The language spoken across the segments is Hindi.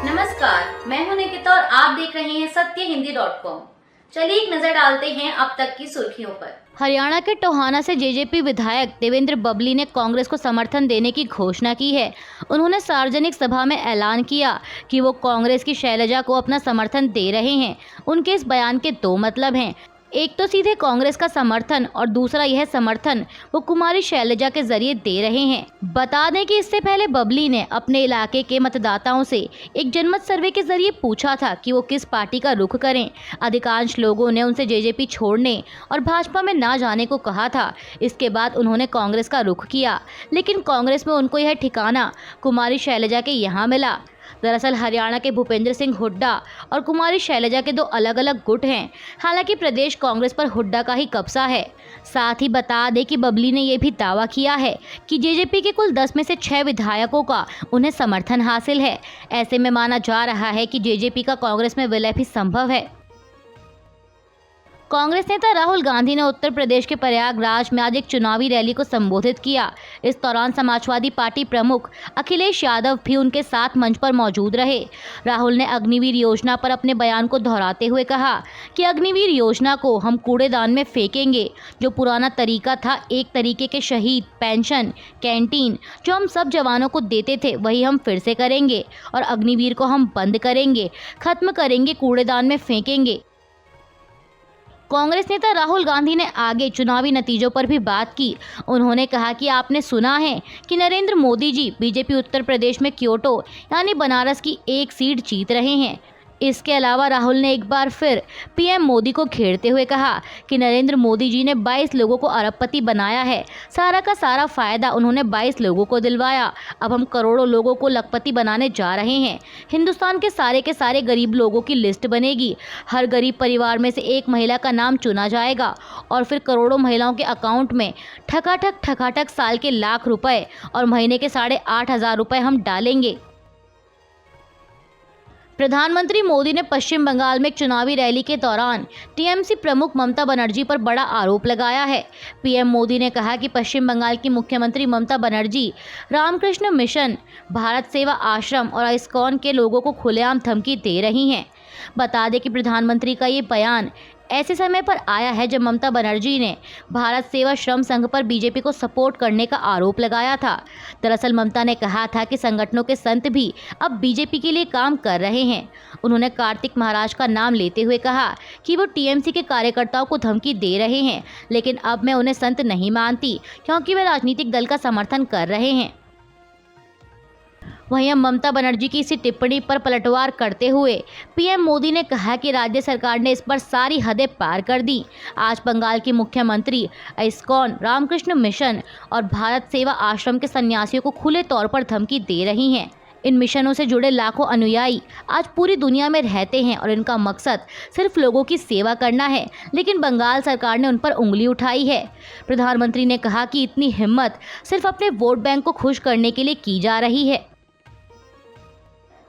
नमस्कार, मैं हूं निकिता और आप देख रहे हैं सत्यहिंदी.com। चलिए एक नजर डालते हैं अब तक की सुर्खियों पर। हरियाणा के टोहाना से जेजेपी विधायक देवेंद्र बबली ने कांग्रेस को समर्थन देने की घोषणा की है। उन्होंने सार्वजनिक सभा में ऐलान किया कि वो कांग्रेस की शैलजा को अपना समर्थन दे रहे हैं। उनके इस बयान के दो मतलब हैं, एक तो सीधे कांग्रेस का समर्थन और दूसरा यह समर्थन वो कुमारी शैलजा के जरिए दे रहे हैं। बता दें कि इससे पहले बबली ने अपने इलाके के मतदाताओं से एक जनमत सर्वे के जरिए पूछा था कि वो किस पार्टी का रुख करें। अधिकांश लोगों ने उनसे जेजेपी छोड़ने और भाजपा में ना जाने को कहा था। इसके बाद उन्होंने कांग्रेस का रुख किया, लेकिन कांग्रेस में उनको यह ठिकाना कुमारी शैलजा के यहाँ मिला। दरअसल हरियाणा के भूपेंद्र सिंह हुड्डा और कुमारी शैलजा के दो अलग अलग गुट हैं। हालांकि प्रदेश कांग्रेस पर हुड्डा का ही कब्जा है। साथ ही बता दें कि बबली ने यह भी दावा किया है कि जेजेपी के कुल 10 में से 6 विधायकों का उन्हें समर्थन हासिल है। ऐसे में माना जा रहा है कि जेजेपी का कांग्रेस में विलय भी संभव है। कांग्रेस नेता राहुल गांधी ने उत्तर प्रदेश के प्रयागराज में आज एक चुनावी रैली को संबोधित किया। इस दौरान समाजवादी पार्टी प्रमुख अखिलेश यादव भी उनके साथ मंच पर मौजूद रहे। राहुल ने अग्निवीर योजना पर अपने बयान को दोहराते हुए कहा कि अग्निवीर योजना को हम कूड़ेदान में फेंकेंगे। जो पुराना तरीका था, एक तरीके के शहीद, पेंशन, कैंटीन जो हम सब जवानों को देते थे, वही हम फिर से करेंगे और अग्निवीर को हम बंद करेंगे, खत्म करेंगे, कूड़ेदान में फेंकेंगे। कांग्रेस नेता राहुल गांधी ने आगे चुनावी नतीजों पर भी बात की। उन्होंने कहा कि आपने सुना है कि नरेंद्र मोदी जी बीजेपी उत्तर प्रदेश में क्योटो यानी बनारस की एक सीट जीत रहे हैं। इसके अलावा राहुल ने एक बार फिर पीएम मोदी को घेरते हुए कहा कि नरेंद्र मोदी जी ने 22 लोगों को अरबपति बनाया है। सारा का सारा फायदा उन्होंने 22 लोगों को दिलवाया। अब हम करोड़ों लोगों को लखपति बनाने जा रहे हैं। हिंदुस्तान के सारे गरीब लोगों की लिस्ट बनेगी। हर गरीब परिवार में से एक महिला का नाम चुना जाएगा और फिर करोड़ों महिलाओं के अकाउंट में ठकाठक साल के लाख रुपए और महीने के 8,500 रुपए हम डालेंगे। प्रधानमंत्री मोदी ने पश्चिम बंगाल में एक चुनावी रैली के दौरान टीएमसी प्रमुख ममता बनर्जी पर बड़ा आरोप लगाया है। पीएम मोदी ने कहा कि पश्चिम बंगाल की मुख्यमंत्री ममता बनर्जी रामकृष्ण मिशन, भारत सेवा आश्रम और इस्कॉन के लोगों को खुलेआम धमकी दे रही हैं। बता दें कि प्रधानमंत्री का ये बयान ऐसे समय पर आया है जब ममता बनर्जी ने भारत सेवा श्रम संघ पर बीजेपी को सपोर्ट करने का आरोप लगाया था। दरअसल ममता ने कहा था कि संगठनों के संत भी अब बीजेपी के लिए काम कर रहे हैं। उन्होंने कार्तिक महाराज का नाम लेते हुए कहा कि वो टीएमसी के कार्यकर्ताओं को धमकी दे रहे हैं, लेकिन अब मैं उन्हें संत नहीं मानती क्योंकि वे राजनीतिक दल का समर्थन कर रहे हैं। वहीं अब ममता बनर्जी की इसी टिप्पणी पर पलटवार करते हुए पीएम मोदी ने कहा कि राज्य सरकार ने इस पर सारी हदें पार कर दी। आज बंगाल की मुख्यमंत्री इस्कॉन, रामकृष्ण मिशन और भारत सेवा आश्रम के सन्यासियों को खुले तौर पर धमकी दे रही हैं। इन मिशनों से जुड़े लाखों अनुयायी आज पूरी दुनिया में रहते हैं और इनका मकसद सिर्फ लोगों की सेवा करना है, लेकिन बंगाल सरकार ने उन पर उंगली उठाई है। प्रधानमंत्री ने कहा कि इतनी हिम्मत सिर्फ अपने वोट बैंक को खुश करने के लिए की जा रही है।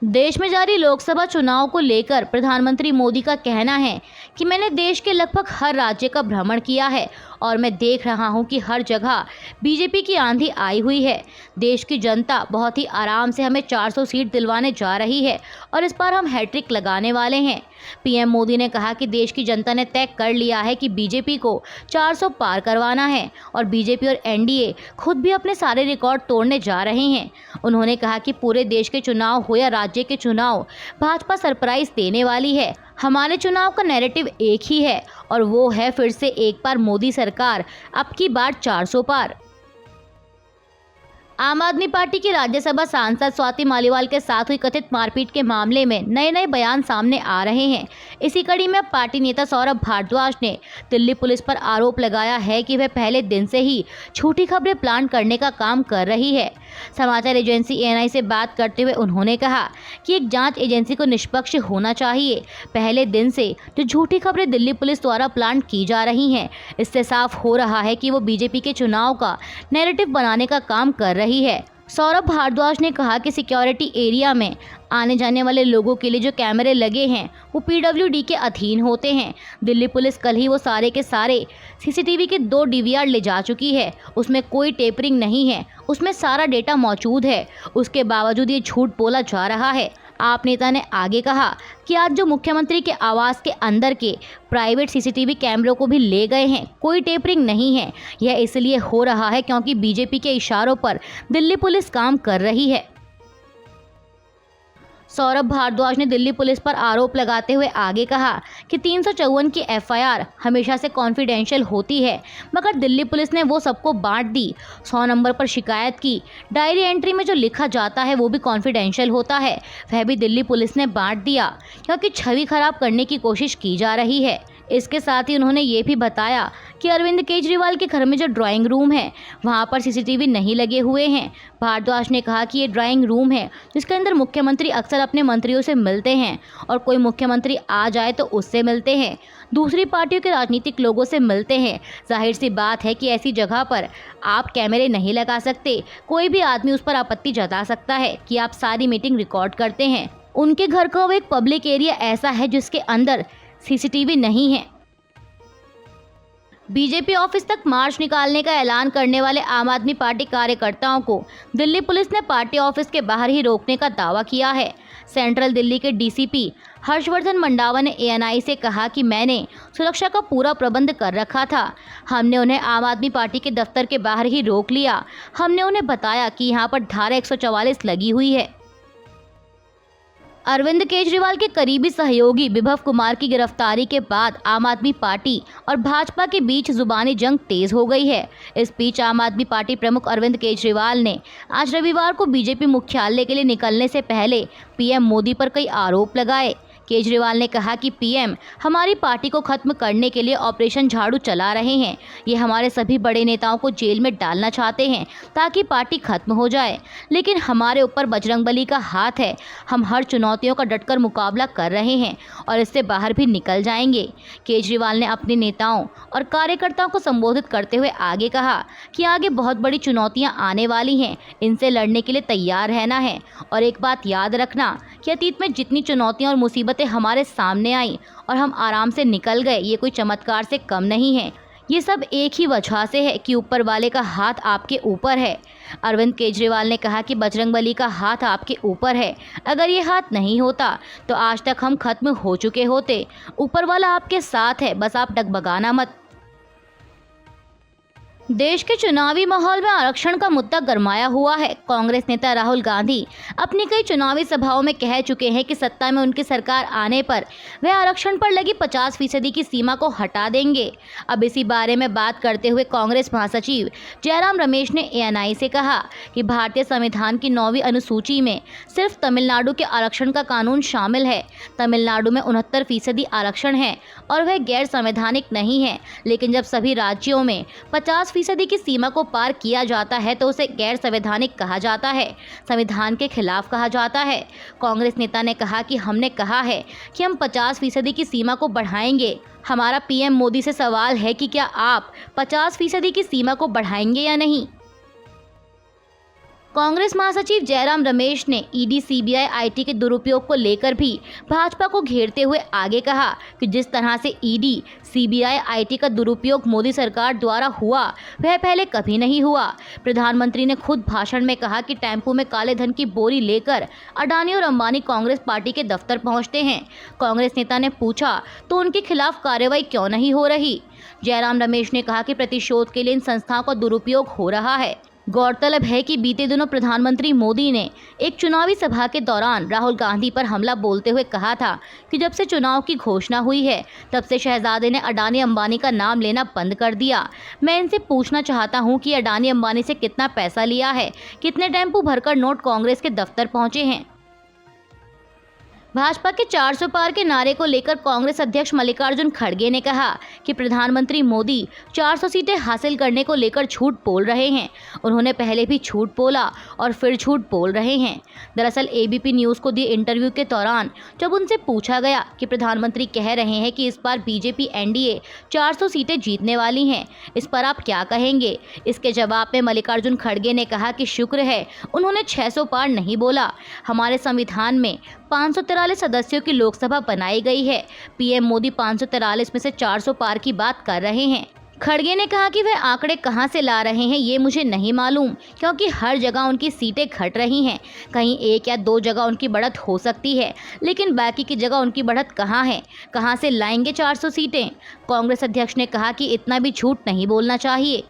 देश में जारी लोकसभा चुनाव को लेकर प्रधानमंत्री मोदी का कहना है कि मैंने देश के लगभग हर राज्य का भ्रमण किया है और मैं देख रहा हूं कि हर जगह बीजेपी की आंधी आई हुई है। देश की जनता बहुत ही आराम से हमें 400 सीट दिलवाने जा रही है और इस बार हम हैट्रिक लगाने वाले हैं। पीएम मोदी ने कहा कि देश की जनता ने तय कर लिया है कि बीजेपी को 400 पार करवाना है और बीजेपी और एनडीए खुद भी अपने सारे रिकॉर्ड तोड़ने जा रहे हैं। उन्होंने कहा कि पूरे देश के चुनाव हो या राज्य के चुनाव, भाजपा सरप्राइज देने वाली है। हमारे चुनाव का नैरेटिव एक ही है और वो है फिर से एक बार मोदी सरकार, अब की बार 400 पार। आम आदमी पार्टी की राज्यसभा सांसद स्वाति मालीवाल के साथ हुई कथित मारपीट के मामले में नए बयान सामने आ रहे हैं। इसी कड़ी में पार्टी नेता सौरभ भारद्वाज ने दिल्ली पुलिस पर आरोप लगाया है कि वह पहले दिन से ही झूठी खबरें प्लान करने का काम कर रही है। समाचार एजेंसी एएनआई से बात करते हुए उन्होंने कहा कि एक जांच एजेंसी को निष्पक्ष होना चाहिए। पहले दिन से जो झूठी खबरें दिल्ली पुलिस द्वारा प्लान की जा रही हैं, इससे साफ हो रहा है कि वो बीजेपी के चुनाव का नैरेटिव बनाने का काम कर रही है। सौरभ भारद्वाज ने कहा कि सिक्योरिटी एरिया में आने जाने वाले लोगों के लिए जो कैमरे लगे हैं वो पीडब्ल्यूडी के अधीन होते हैं। दिल्ली पुलिस कल ही वो सारे के सारे सीसीटीवी के 2 डीवीआर ले जा चुकी है। उसमें कोई टेपरिंग नहीं है, उसमें सारा डेटा मौजूद है। उसके बावजूद ये झूठ बोला जा रहा है। आप नेता ने आगे कहा कि आज जो मुख्यमंत्री के आवास के अंदर के प्राइवेट सीसीटीवी कैमरों को भी ले गए हैं, कोई टेपरिंग नहीं है। यह इसलिए हो रहा है क्योंकि बीजेपी के इशारों पर दिल्ली पुलिस काम कर रही है। सौरभ भारद्वाज ने दिल्ली पुलिस पर आरोप लगाते हुए आगे कहा कि 354 की एफआईआर हमेशा से कॉन्फिडेंशियल होती है, मगर दिल्ली पुलिस ने वो सबको बांट दी। 100 नंबर पर शिकायत की डायरी एंट्री में जो लिखा जाता है वो भी कॉन्फिडेंशियल होता है, वह भी दिल्ली पुलिस ने बांट दिया क्योंकि छवि खराब करने की कोशिश की जा रही है। इसके साथ ही उन्होंने ये भी बताया कि अरविंद केजरीवाल के घर में जो ड्राइंग रूम है वहाँ पर सीसीटीवी नहीं लगे हुए हैं। भारद्वाज ने कहा कि ये ड्राइंग रूम है जिसके अंदर मुख्यमंत्री अक्सर अपने मंत्रियों से मिलते हैं और कोई मुख्यमंत्री आ जाए तो उससे मिलते हैं, दूसरी पार्टियों के राजनीतिक लोगों से मिलते हैं। जाहिर सी बात है कि ऐसी जगह पर आप कैमरे नहीं लगा सकते, कोई भी आदमी उस पर आपत्ति जता सकता है कि आप सारी मीटिंग रिकॉर्ड करते हैं। उनके घर का वो एक पब्लिक एरिया ऐसा है जिसके अंदर सीसीटीवी नहीं है। बीजेपी ऑफिस तक मार्च निकालने का ऐलान करने वाले आम आदमी पार्टी कार्यकर्ताओं को दिल्ली पुलिस ने पार्टी ऑफिस के बाहर ही रोकने का दावा किया है। सेंट्रल दिल्ली के डीसीपी हर्षवर्धन मंडावा ने एएनआई से कहा कि मैंने सुरक्षा का पूरा प्रबंध कर रखा था। हमने उन्हें आम आदमी पार्टी के दफ्तर के बाहर ही रोक लिया। हमने उन्हें बताया कि यहाँ पर धारा 144 लगी हुई है। अरविंद केजरीवाल के करीबी सहयोगी विभव कुमार की गिरफ्तारी के बाद आम आदमी पार्टी और भाजपा के बीच जुबानी जंग तेज हो गई है। इस बीच आम आदमी पार्टी प्रमुख अरविंद केजरीवाल ने आज रविवार को बीजेपी मुख्यालय के लिए निकलने से पहले पीएम मोदी पर कई आरोप लगाए। केजरीवाल ने कहा कि पीएम हमारी पार्टी को खत्म करने के लिए ऑपरेशन झाड़ू चला रहे हैं। ये हमारे सभी बड़े नेताओं को जेल में डालना चाहते हैं ताकि पार्टी खत्म हो जाए, लेकिन हमारे ऊपर बजरंगबली का हाथ है। हम हर चुनौतियों का डटकर मुकाबला कर रहे हैं और इससे बाहर भी निकल जाएंगे। केजरीवाल ने अपने नेताओं और कार्यकर्ताओं को संबोधित करते हुए आगे कहा कि आगे बहुत बड़ी चुनौतियां आने वाली हैं, इनसे लड़ने के लिए तैयार रहना है। और एक बात याद रखना कि अतीत में जितनी चुनौतियां और मुसीबतें हमारे सामने आई और हम आराम से निकल गए, ये कोई चमत्कार से कम नहीं है। ये सब एक ही वजह से है कि ऊपर वाले का हाथ आपके ऊपर है। अरविंद केजरीवाल ने कहा कि बजरंगबली का हाथ आपके ऊपर है। अगर ये हाथ नहीं होता तो आज तक हम खत्म हो चुके होते। ऊपर वाला आपके साथ है, बस आप डगमगाना मत। देश के चुनावी माहौल में आरक्षण का मुद्दा गरमाया हुआ है। कांग्रेस नेता राहुल गांधी अपनी कई चुनावी सभाओं में कह चुके हैं कि सत्ता में उनकी सरकार आने पर वह आरक्षण पर लगी 50% की सीमा को हटा देंगे। अब इसी बारे में बात करते हुए कांग्रेस महासचिव जयराम रमेश ने एएनआई से कहा कि भारतीय संविधान की 9वीं अनुसूची में सिर्फ तमिलनाडु के आरक्षण का कानून शामिल है। तमिलनाडु में 69% आरक्षण है और वह गैर संवैधानिक नहीं है, लेकिन जब सभी राज्यों में 50% की सीमा को पार किया जाता है तो उसे गैर संवैधानिक कहा जाता है, संविधान के खिलाफ कहा जाता है। कांग्रेस नेता ने कहा कि हमने कहा है कि हम 50% की सीमा को बढ़ाएंगे। हमारा पीएम मोदी से सवाल है कि क्या आप 50% की सीमा को बढ़ाएंगे या नहीं। कांग्रेस महासचिव जयराम रमेश ने ईडी, सीबीआई, आईटी के दुरुपयोग को लेकर भी भाजपा को घेरते हुए आगे कहा कि जिस तरह से ईडी, सीबीआई, आईटी का दुरुपयोग मोदी सरकार द्वारा हुआ वह पहले कभी नहीं हुआ। प्रधानमंत्री ने खुद भाषण में कहा कि टेम्पो में काले धन की बोरी लेकर अडानी और अंबानी कांग्रेस पार्टी के दफ्तर पहुंचते हैं। कांग्रेस नेता ने पूछा तो उनके खिलाफ कार्रवाई क्यों नहीं हो रही। जयराम रमेश ने कहा कि प्रतिशोध के लिए इन संस्थाओं का दुरुपयोग हो रहा है। गौरतलब है कि बीते दिनों प्रधानमंत्री मोदी ने एक चुनावी सभा के दौरान राहुल गांधी पर हमला बोलते हुए कहा था कि जब से चुनाव की घोषणा हुई है तब से शहजादे ने अडानी अंबानी का नाम लेना बंद कर दिया। मैं इनसे पूछना चाहता हूं कि अडानी अंबानी से कितना पैसा लिया है, कितने टेम्पो भरकर नोट कांग्रेस के दफ्तर पहुंचे हैं। भाजपा के 400 पार के नारे को लेकर कांग्रेस अध्यक्ष मल्लिकार्जुन खड़गे ने कहा कि प्रधानमंत्री मोदी 400 सीटें हासिल करने को लेकर झूठ बोल रहे हैं। उन्होंने पहले भी झूठ बोला और फिर झूठ बोल रहे हैं। दरअसल एबीपी न्यूज़ को दिए इंटरव्यू के दौरान जब उनसे पूछा गया कि प्रधानमंत्री कह रहे हैं कि इस बार बीजेपी एनडीए 400 सीटें जीतने वाली हैं, इस पर आप क्या कहेंगे। इसके जवाब में मल्लिकार्जुन खड़गे ने कहा कि शुक्र है उन्होंने 600 पार नहीं बोला। हमारे संविधान में 543 सदस्यों की लोकसभा बनाई गई है। पीएम मोदी 543 में से 400 पार की बात कर रहे हैं। खड़गे ने कहा कि वह आंकड़े कहां से ला रहे हैं ये मुझे नहीं मालूम, क्योंकि हर जगह उनकी सीटें घट रही हैं। कहीं 1 या 2 जगह उनकी बढ़त हो सकती है, लेकिन बाकी की जगह उनकी बढ़त कहां है? कहां से लाएंगे 400 सीटें? कांग्रेस अध्यक्ष ने कहा कि इतना भी झूठ नहीं बोलना चाहिए।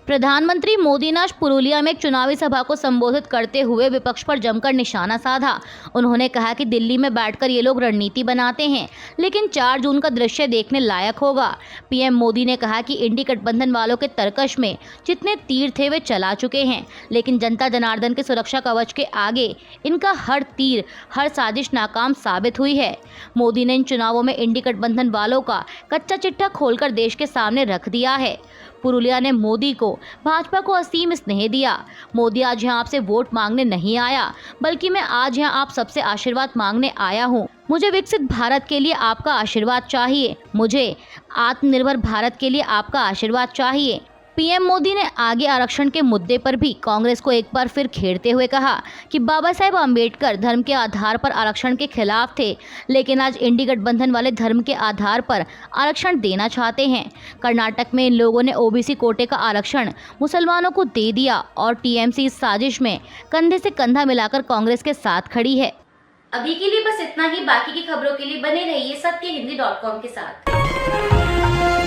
प्रधानमंत्री मोदी ने आज पुरुलिया में एक चुनावी सभा को संबोधित करते हुए विपक्ष पर जमकर निशाना साधा। उन्होंने कहा कि दिल्ली में बैठकर ये लोग रणनीति बनाते हैं, लेकिन 4 जून का दृश्य देखने लायक होगा। पीएम मोदी ने कहा कि इंडी गठबंधन वालों के तरकश में जितने तीर थे वे चला चुके हैं, लेकिन जनता जनार्दन के सुरक्षा कवच के आगे इनका हर तीर, हर साजिश नाकाम साबित हुई है। मोदी ने इन चुनावों में इंडी गठबंधन वालों का कच्चा चिट्ठा खोलकर देश के सामने रख दिया है। पुरुलिया ने मोदी को, भाजपा को असीम स्नेह दिया। मोदी, आज यहाँ आपसे वोट मांगने नहीं आया, बल्कि मैं आज यहाँ आप सबसे आशीर्वाद मांगने आया हूँ। मुझे विकसित भारत के लिए आपका आशीर्वाद चाहिए, मुझे आत्मनिर्भर भारत के लिए आपका आशीर्वाद चाहिए। पीएम मोदी ने आगे आरक्षण के मुद्दे पर भी कांग्रेस को एक बार फिर घेरते हुए कहा कि बाबा साहेब अम्बेडकर धर्म के आधार पर आरक्षण के खिलाफ थे, लेकिन आज इंडी गठबंधन वाले धर्म के आधार पर आरक्षण देना चाहते हैं। कर्नाटक में इन लोगों ने ओबीसी कोटे का आरक्षण मुसलमानों को दे दिया और टीएमसी इस साजिश में कंधे से कंधा मिलाकर कांग्रेस के साथ खड़ी है। अभी के लिए बस इतना ही। बाकी की खबरों के लिए बने रहिए सत्यहिंदी.com के साथ।